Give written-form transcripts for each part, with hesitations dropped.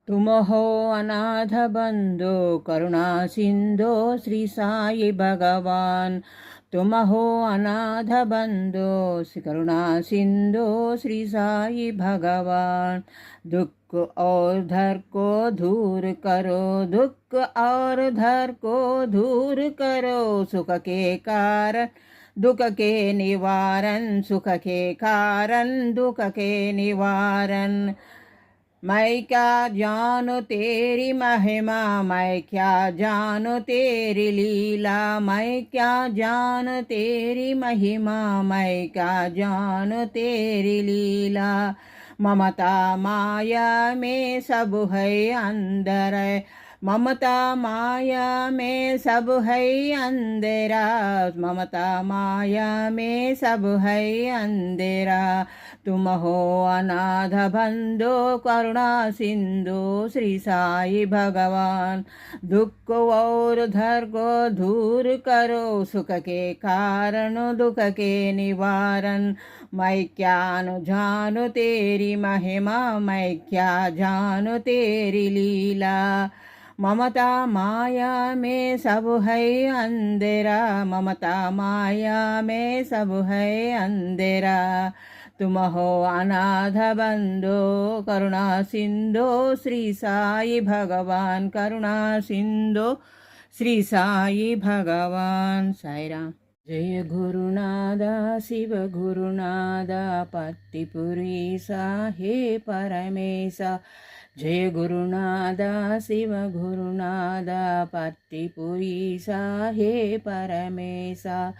तुम हो अनाथ बंधो करुणा सिंधो श्री साई भगवान। तुम हो अनाथ बंधो करुणा सिंधो श्री साई भगवान। दुख और धर को दूर करो, दुख और धर को दूर करो, सुख के कारण दुख के निवारण, सुख के कारण दुख के निवारण। मैं क्या जानू तेरी महिमा, मैं क्या जानू तेरी लीला, मैं क्या जानू तेरी महिमा, मैं क्या जानू तेरी लीला। ममता माया में सब है अंदर है, ममता माया में सब है अंधेरा, ममता माया में सब है अंधेरा। तुम हो अनाथ बंधो करुणा सिंधु श्री साई भगवान। दुख और धर को दूर करो, सुख के कारण दुख के निवारण। मैं क्या न जानू तेरी महिमा, मैं क्या जानू तेरी लीला। ममता माया में सब है अंधेरा, ममता माया में सब है अंधेरा। तुम हो अनाथ बंधो करुणा सिंधो श्री साई भगवान, करुणा सिंधो श्री साई भगवान। साई राम। जय गुरुनादा शिव गुरुनादा पत्तिपुरीसा हे परमेशा। जय गुरुनादा शिव गुरुनादा पत्तिपुरीसा हे परमेशा।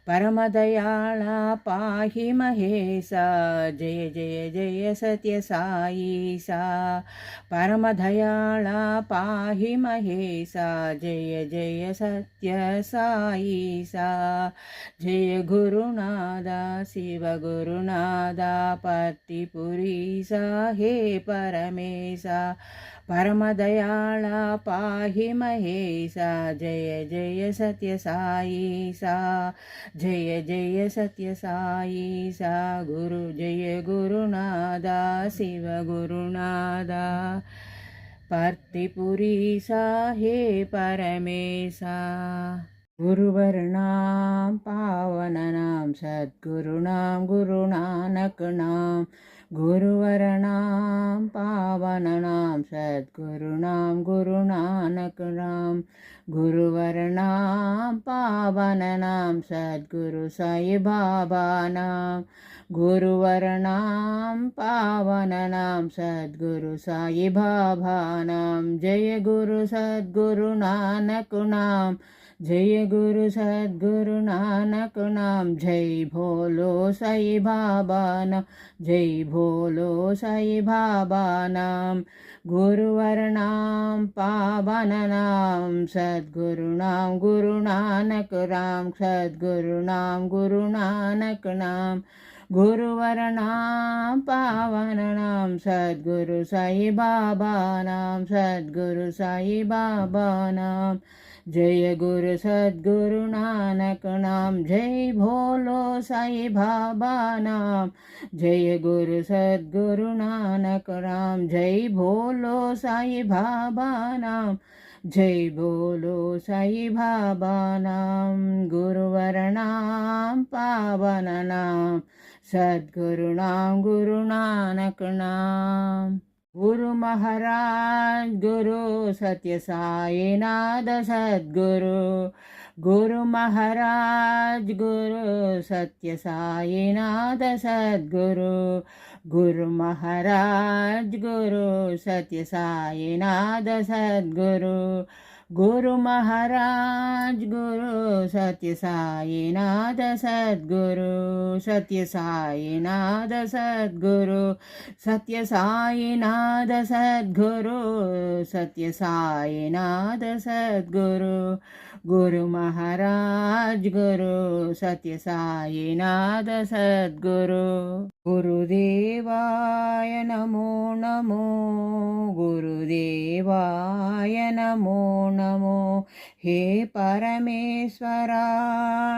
परमदयाला पाहि महेशा, जय जय जय सत्य साईसा। परमदयाला पाहि महेशा, जय जय सत्य साईसा। जय गुरुनादा शिव गुरुनादा पत्तिपुरीसा हे परमेशा। परमदयाला पाहि महेशा, जय जय सत्य साईसा। जय जय सत्य साईसा। गुरु जय गुरुनादा शिव गुरुनादा पत्तिपुरीसा हे परमेशा। गुरुवर्णां पावननां सद्गुरूणां गुरुनानकनां। गुरुवर्णां पावननां सद्गुरूणां गुरुनानकनां। गुरुवर्णां पावननां सद्गुरु साई बाबानां। गुरुवर्णां पावननां सद्गुरु साई बाबानां। जय गुरु सद्गुरु नानक नाम, जय गुरु सद्गुरु नानक नाम। जय भोलो साई बाबा नाम, जय भोलो साई बाबा नाम। गुरुवर्णां पावननां सद्गुरूणां गुरु नानक राम, सद्गुरूणां गुरु नानक नाम। गुरुवर्णां पावननां सद्गुरु साई बाबा नाम, सद्गुरु साई बाबा नाम। जय गुरु सद्गुरु नानक नाम, जय भोलो साई बाबा नाम। जय गुरु सद्गुरु नानक नाम, जय भोलो साई बाबा नाम। जय बोलो साई बाबा नाम। गुरुवर्णां पावननां सद्गुरूणां गुरु नानक नाम। गुरु महाराज गुरु सत्य साई नाथ सद्गुरु। गुरु महाराज गुरु सत्य साई नाथ सद्गुरु। गुरु महाराज गुरु सत्य साई नाथ सद्गुरु। गुरु महाराज गुरु सत्य साई नाथ सद्गुरु। सत्य साई नाथ सद्गुरु। सत्य साई नाथ सद्गुरु। सत्य साई नाथ सद्गुरु। गुरु महाराज गुरु सत्य साई नाथ सद्गुरु। गुरुदेवाय नमो नमो, गुरुदेवाय नमो नमो। हे परमेश्वरा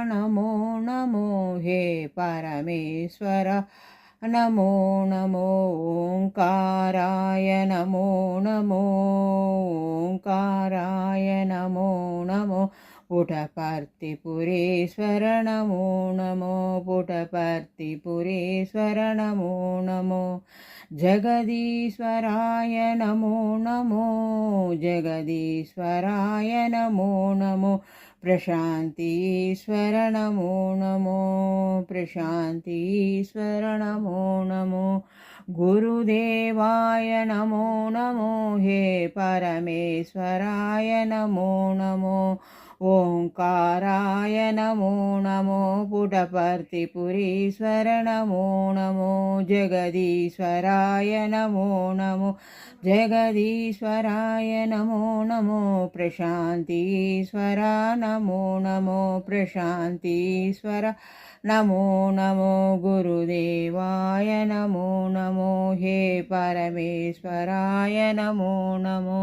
नमो नमो, हे परमेश्वरा नमो नमो ओंकाराय नमो नमो ओंकाराय नमो नमो पुटपर्तिपुरेश्वर नमो नमो पुटपर्तिपुरेश्वर नमो नमो जगदीश्वराय नमो नमो जगदीश्वराय नमो नमो प्रशान्तीश्वर नमो नमो प्रशान्तीश्वर नमो नमो गुरुदेवाय नमो नमो हे परमेश्वराय नमो नमो ओंकाराय नमो नमो पुटपर्तिपुरीश्वर नमो नमो जगदीश्वराय नमो नमो जगदीश्वराय नमो नमो प्रशान्तीश्वर नमो नमो प्रशान्तीश्वर नमो नमो गुरुदेवाय नमो नमो हे परमेश्वराय नमो नमो।